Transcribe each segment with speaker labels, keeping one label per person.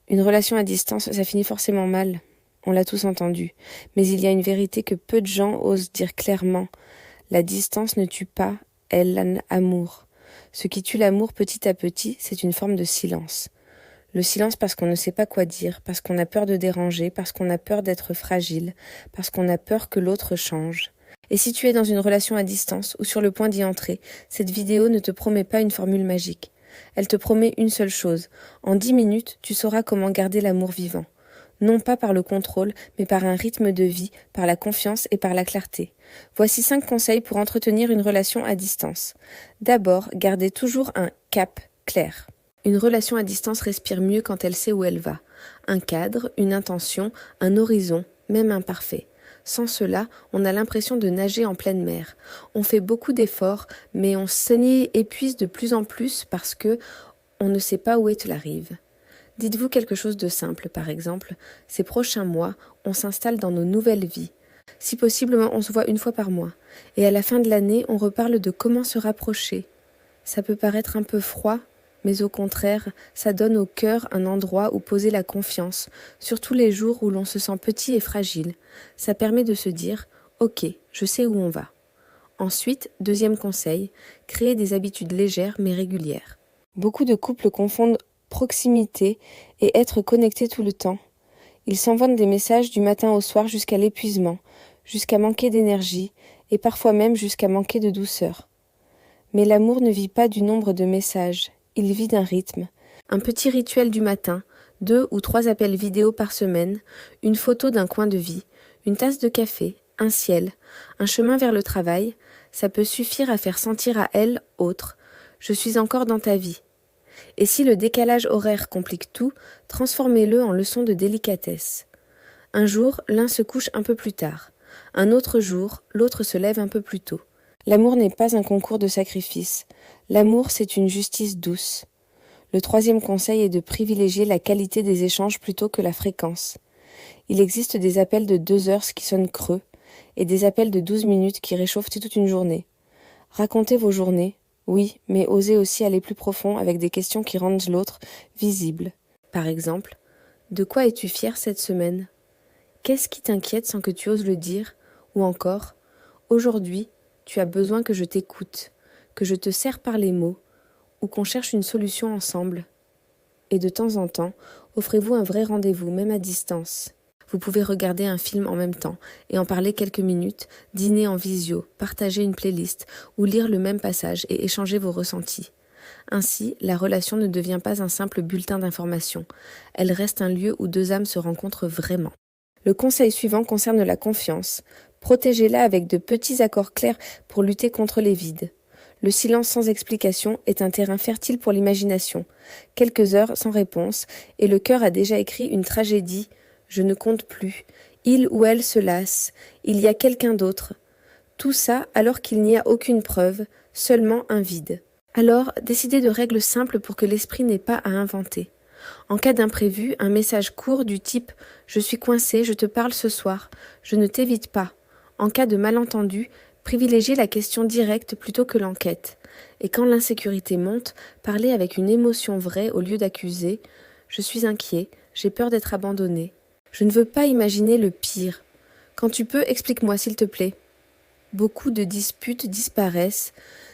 Speaker 1: Une relation à distance, ça finit forcément mal. On l'a tous entendu. Mais il y a une vérité que peu de gens osent dire clairement. La distance ne tue pas, elle l'amour. Ce qui tue l'amour petit à petit, c'est une forme de silence. Le silence parce qu'on ne sait pas quoi dire, parce qu'on a peur de déranger, parce qu'on a peur d'être fragile, parce qu'on a peur que l'autre change. Et si tu es dans une relation à distance ou sur le point d'y entrer, cette vidéo ne te promet pas une formule magique. Elle te promet une seule chose. En 10 minutes, tu sauras comment garder l'amour vivant. Non pas par le contrôle, mais par un rythme de vie, par la confiance et par la clarté. Voici 5 conseils pour entretenir une relation à distance. D'abord, gardez toujours un cap clair. Une relation à distance respire mieux quand elle sait où elle va. Un cadre, une intention, un horizon, même imparfait. Sans cela, on a l'impression de nager en pleine mer. On fait beaucoup d'efforts, mais on s'épuise de plus en plus parce que on ne sait pas où est la rive. Dites-vous quelque chose de simple, par exemple. Ces prochains mois, on s'installe dans nos nouvelles vies. Si possible, on se voit une fois par mois. Et à la fin de l'année, on reparle de comment se rapprocher. Ça peut paraître un peu froid, mais au contraire, ça donne au cœur un endroit où poser la confiance, surtout les jours où l'on se sent petit et fragile. Ça permet de se dire « Ok, je sais où on va ». Ensuite, deuxième conseil, créer des habitudes légères mais régulières. Beaucoup de couples confondent proximité et être connecté tout le temps. Ils s'envoient des messages du matin au soir jusqu'à l'épuisement, jusqu'à manquer d'énergie et parfois même jusqu'à manquer de douceur. Mais l'amour ne vit pas du nombre de messages, il vit d'un rythme. Un petit rituel du matin, 2 ou 3 appels vidéo par semaine, une photo d'un coin de vie, une tasse de café, un ciel, un chemin vers le travail, ça peut suffire à faire sentir à elle, autre, je suis encore dans ta vie. Et si le décalage horaire complique tout, transformez-le en leçon de délicatesse. Un jour, l'un se couche un peu plus tard. Un autre jour, l'autre se lève un peu plus tôt. L'amour n'est pas un concours de sacrifice. L'amour, c'est une justice douce. Le troisième conseil est de privilégier la qualité des échanges plutôt que la fréquence. Il existe des appels de 2 heures qui sonnent creux et des appels de 12 minutes qui réchauffent toute une journée. Racontez vos journées, oui, mais osez aussi aller plus profond avec des questions qui rendent l'autre visible. Par exemple, de quoi es-tu fier cette semaine ? Qu'est-ce qui t'inquiète sans que tu oses le dire ? Ou encore, aujourd'hui, tu as besoin que je t'écoute, que je te serre par les mots, ou qu'on cherche une solution ensemble. Et de temps en temps, offrez-vous un vrai rendez-vous, même à distance. Vous pouvez regarder un film en même temps et en parler quelques minutes, dîner en visio, partager une playlist ou lire le même passage et échanger vos ressentis. Ainsi, la relation ne devient pas un simple bulletin d'information. Elle reste un lieu où 2 âmes se rencontrent vraiment. Le conseil suivant concerne la confiance. Protégez-la avec de petits accords clairs pour lutter contre les vides. Le silence sans explication est un terrain fertile pour l'imagination. Quelques heures sans réponse, et le cœur a déjà écrit une tragédie. Je ne compte plus. Il ou elle se lasse. Il y a quelqu'un d'autre. Tout ça alors qu'il n'y a aucune preuve, seulement un vide. Alors, décidez de règles simples pour que l'esprit n'ait pas à inventer. En cas d'imprévu, un message court du type « Je suis coincé, je te parle ce soir, je ne t'évite pas ». En cas de malentendu, privilégiez la question directe plutôt que l'enquête. Et quand l'insécurité monte, parlez avec une émotion vraie au lieu d'accuser « Je suis inquiet, j'ai peur d'être abandonné. Je ne veux pas imaginer le pire. Quand tu peux, explique-moi s'il te plaît. » Beaucoup de disputes disparaissent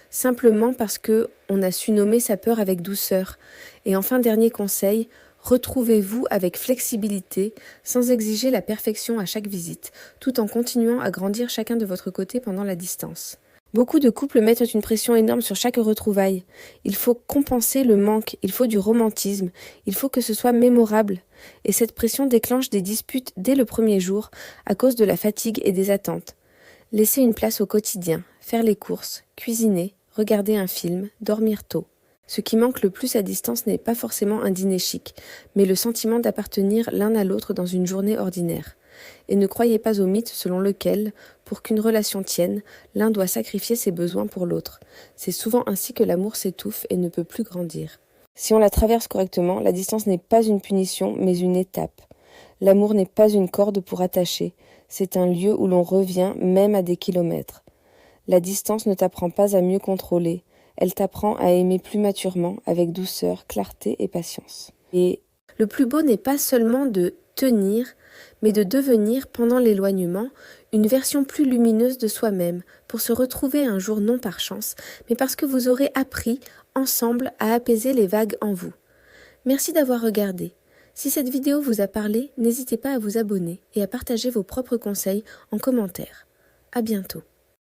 Speaker 1: simplement parce que on a su nommer sa peur avec douceur. Et enfin, dernier conseil, retrouvez-vous avec flexibilité, sans exiger la perfection à chaque visite, tout en continuant à grandir chacun de votre côté pendant la distance. Beaucoup de couples mettent une pression énorme sur chaque retrouvaille. Il faut compenser le manque, il faut du romantisme, il faut que ce soit mémorable. Et cette pression déclenche des disputes dès le premier jour, à cause de la fatigue et des attentes. Laissez une place au quotidien, faire les courses, cuisiner, regarder un film, dormir tôt. Ce qui manque le plus à distance n'est pas forcément un dîner chic, mais le sentiment d'appartenir l'un à l'autre dans une journée ordinaire. Et ne croyez pas au mythe selon lequel, pour qu'une relation tienne, l'un doit sacrifier ses besoins pour l'autre. C'est souvent ainsi que l'amour s'étouffe et ne peut plus grandir. Si on la traverse correctement, la distance n'est pas une punition, mais une étape. L'amour n'est pas une corde pour attacher, c'est un lieu où l'on revient même à des kilomètres. La distance ne t'apprend pas à mieux contrôler, elle t'apprend à aimer plus maturement, avec douceur, clarté et patience. Et Le plus beau n'est pas seulement de tenir, mais de devenir, pendant l'éloignement, une version plus lumineuse de soi-même, pour se retrouver un jour non par chance, mais parce que vous aurez appris, ensemble, à apaiser les vagues en vous. Merci d'avoir regardé. Si cette vidéo vous a parlé, n'hésitez pas à vous abonner et à partager vos propres conseils en commentaire. À bientôt.